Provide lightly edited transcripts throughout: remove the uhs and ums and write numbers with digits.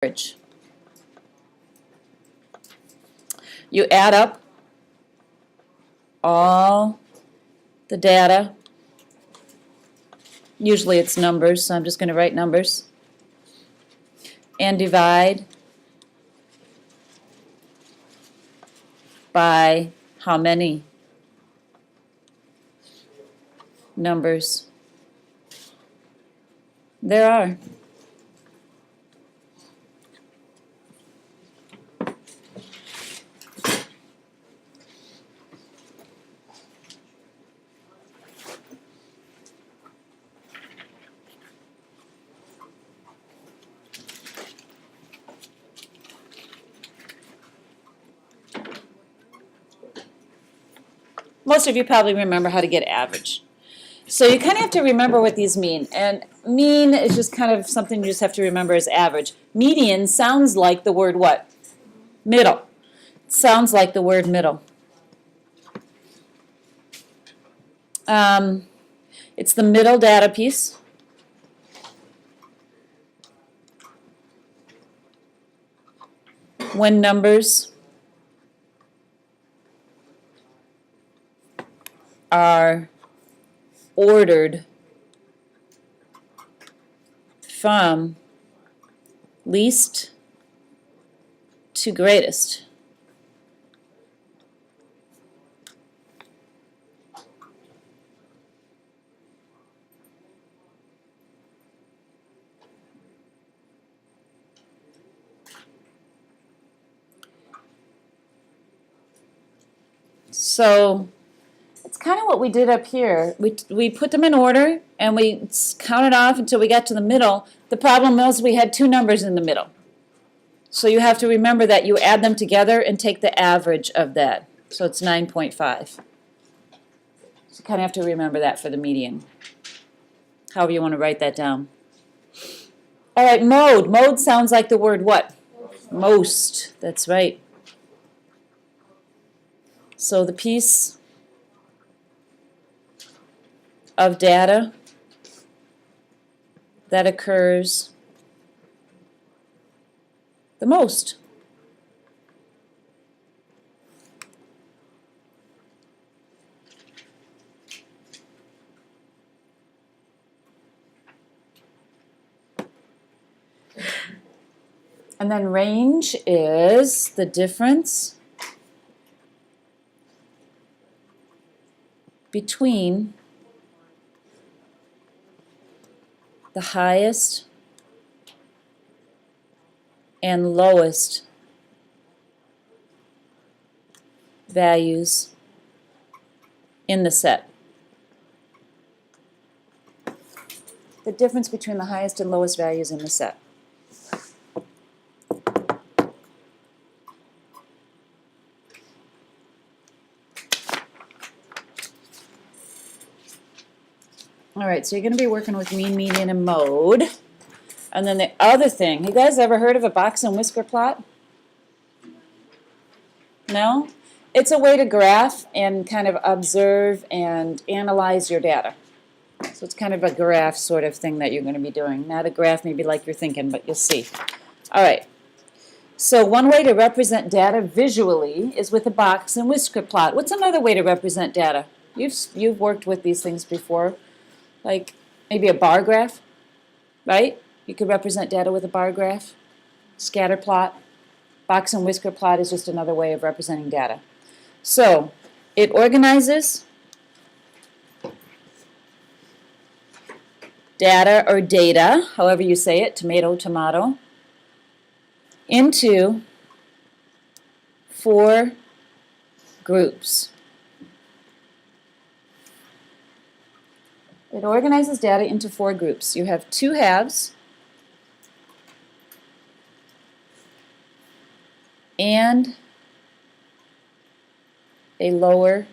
average. You add up all the data. Usually it's numbers, so I'm just going to write numbers. And divide by how many numbers there are. Most of you probably remember how to get average. So you kind of have to remember what these mean. And mean is just kind of something you just have to remember as average. Median sounds like the word what? Middle. It sounds like the word middle. It's the middle data piece. When numbers are ordered from least to greatest. So it's kind of what we did up here. We put them in order and we counted off until we got to the middle. The problem was we had two numbers in the middle. So you have to remember that you add them together and take the average of that. So it's 9.5. So you kind of have to remember that for the median. However you want to write that down. All right, mode. Mode sounds like the word what? Most. That's right. So the piece of data that occurs the most. And then range is the difference between the highest and lowest values in the set. The difference between the highest and lowest values in the set. All right, so you're going to be working with mean, median, and mode. And then the other thing, you guys ever heard of a box and whisker plot? No? It's a way to graph and kind of observe and analyze your data. So it's kind of a graph sort of thing that you're going to be doing. Not a graph maybe like you're thinking, but you'll see. All right. So one way to represent data visually is with a box and whisker plot. What's another way to represent data? You've worked with these things before. Like maybe a bar graph, right? You could represent data with a bar graph. Scatter plot. Box and whisker plot is just another way of representing data. So it organizes data or data, however you say it, tomato, tomato, into 4 groups. It organizes data into 4 groups. You have 2 halves and a lower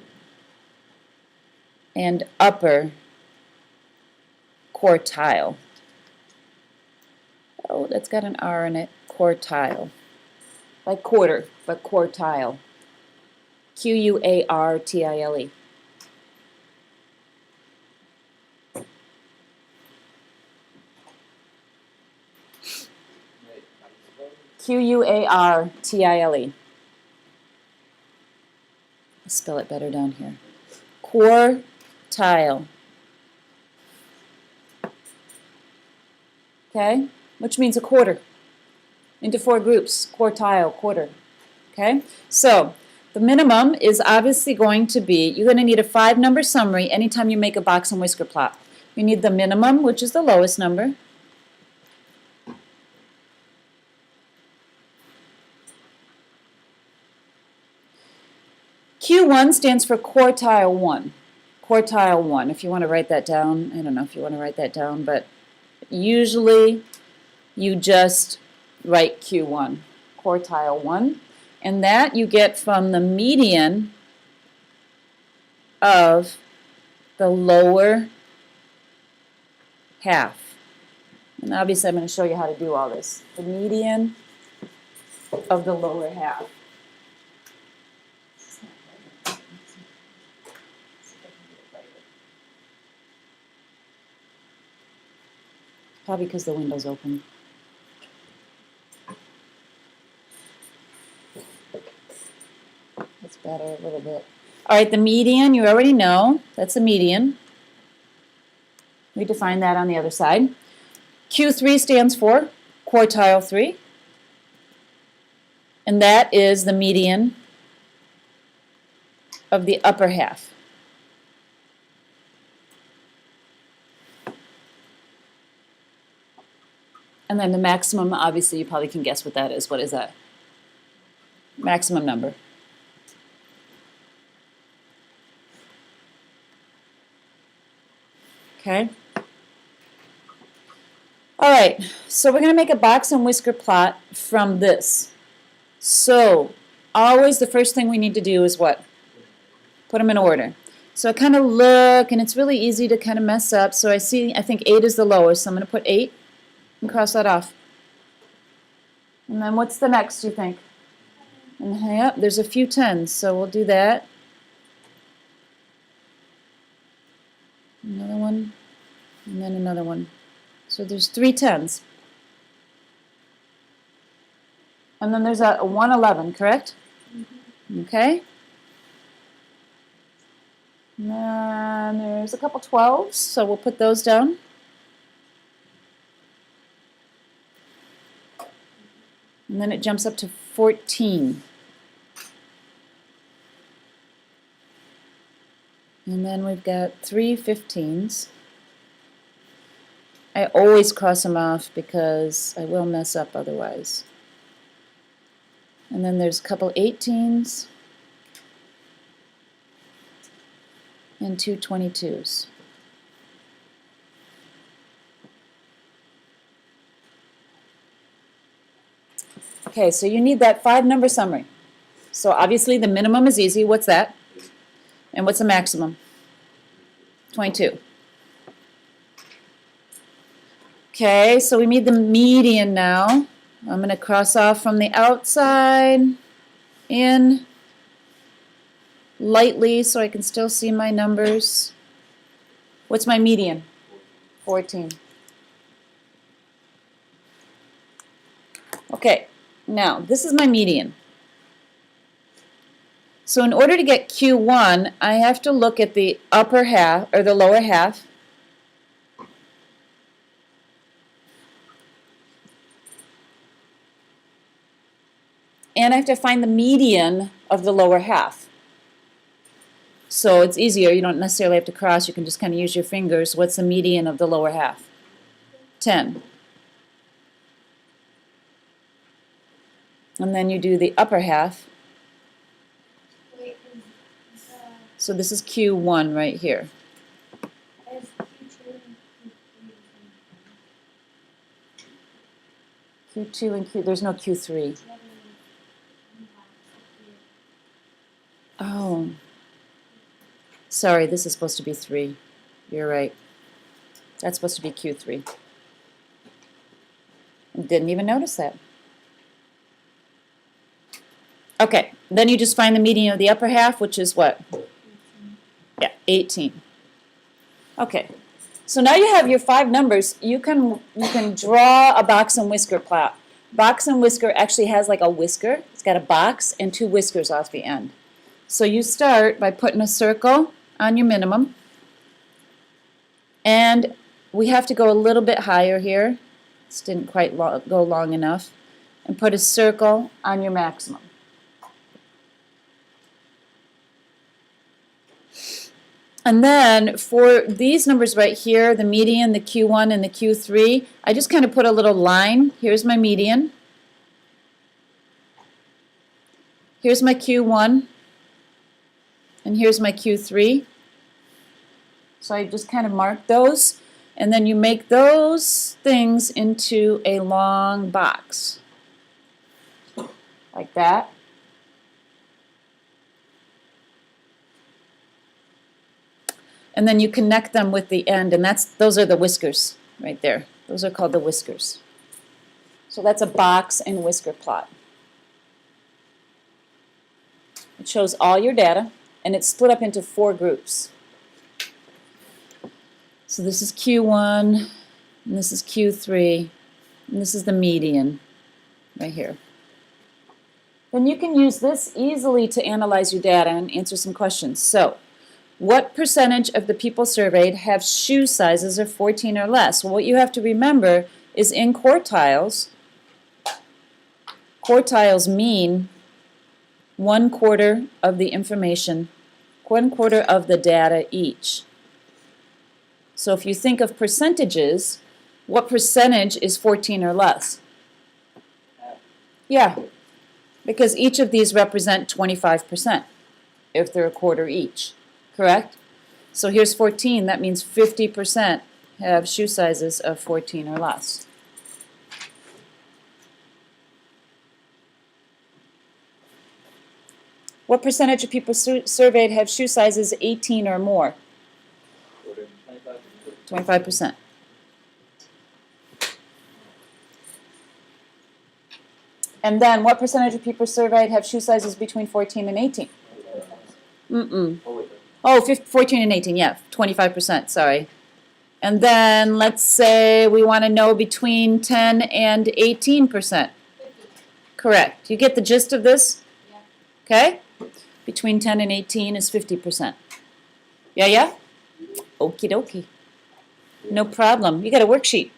and upper quartile. Oh, that's got an R in it. Quartile. Like quarter, but quartile. Q-U-A-R-T-I-L-E. Quartile. I'll spell it better down here. Quartile. Okay, which means a quarter into 4 groups. Quartile, quarter. Okay, so the minimum is obviously going to be, you're going to need a 5-number summary anytime you make a box and whisker plot. You need the minimum, which is the lowest number. Q1 stands for quartile 1. Quartile 1, if you want to write that down. I don't know if you want to write that down, but usually you just write Q1, quartile 1. And that you get from the median of the lower half. And obviously I'm going to show you how to do all this. The median of the lower half. Probably because the window's open. That's better a little bit. All right, the median, you already know. That's the median. We define that on the other side. Q3 stands for quartile 3. And that is the median of the upper half. And then the maximum, obviously you probably can guess what that is. What is that? Maximum number. Okay. All right, so we're going to make a box and whisker plot from this. So always the first thing we need to do is what? Put them in order. So I kind of look, and it's really easy to kind of mess up. So I think 8 is the lowest, so I'm going to put 8 and cross that off. And then what's the next, you think? And yep, there's a few 10s, so we'll do that. Another one, and then another one. So there's 3 10s. And then there's a 111, correct? Mm-hmm. Okay. And then there's a couple 12s, so we'll put those down. And then it jumps up to 14. And then we've got 3 15s. I always cross them off because I will mess up otherwise. And then there's a couple 18s and 2 22s. Okay, so you need that 5-number summary. So obviously the minimum is easy. What's that? And what's the maximum? 22. Okay, so we need the median now. I'm going to cross off from the outside in lightly so I can still see my numbers. What's my median? 14. Okay, now this is my median. So in order to get Q1, I have to look at the upper half or the lower half. And I have to find the median of the lower half. So it's easier. You don't necessarily have to cross. You can just kind of use your fingers. What's the median of the lower half? 10. And then you do the upper half. So this is Q1 right here. Q2 and Q, there's no Q3. Oh, sorry, this is supposed to be 3. You're right. That's supposed to be Q3. Didn't even notice that. Okay, then you just find the median of the upper half, which is what? 18. Yeah, 18. Okay, so now you have your 5 numbers. You can draw a box and whisker plot. Box and whisker actually has like a whisker. It's got a box and two whiskers off the end. So you start by putting a circle on your minimum. And we have to go a little bit higher here. This didn't quite go long enough. And put a circle on your maximum. And then for these numbers right here, the median, the Q1, and the Q3, I just kind of put a little line. Here's my median. Here's my Q1. And here's my Q3. So I just kind of mark those. And then you make those things into a long box. Like that. And then you connect them with the end, and those are the whiskers right there. Those are called the whiskers. So that's a box and whisker plot. It shows all your data, and it's split up into 4 groups. So this is Q1, and this is Q3, and this is the median right here. Then you can use this easily to analyze your data and answer some questions. So, what percentage of the people surveyed have shoe sizes of 14 or less? Well, what you have to remember is in quartiles, quartiles mean 1/4 of the information, 1/4 of the data each. So if you think of percentages, what percentage is 14 or less? Yeah, because each of these represent 25% if they're 1/4 each. Correct? So here's 14. That means 50% have shoe sizes of 14 or less. What percentage of people surveyed have shoe sizes 18 or more? 25%. And then what percentage of people surveyed have shoe sizes between 14 and 18? Oh, 14 and 18, yeah, 25%, sorry. And then let's say we want to know between 10 and 18%. Correct. You get the gist of this? Yeah. Okay? Between 10 and 18 is 50%. Yeah? Okie dokie. No problem. You got a worksheet.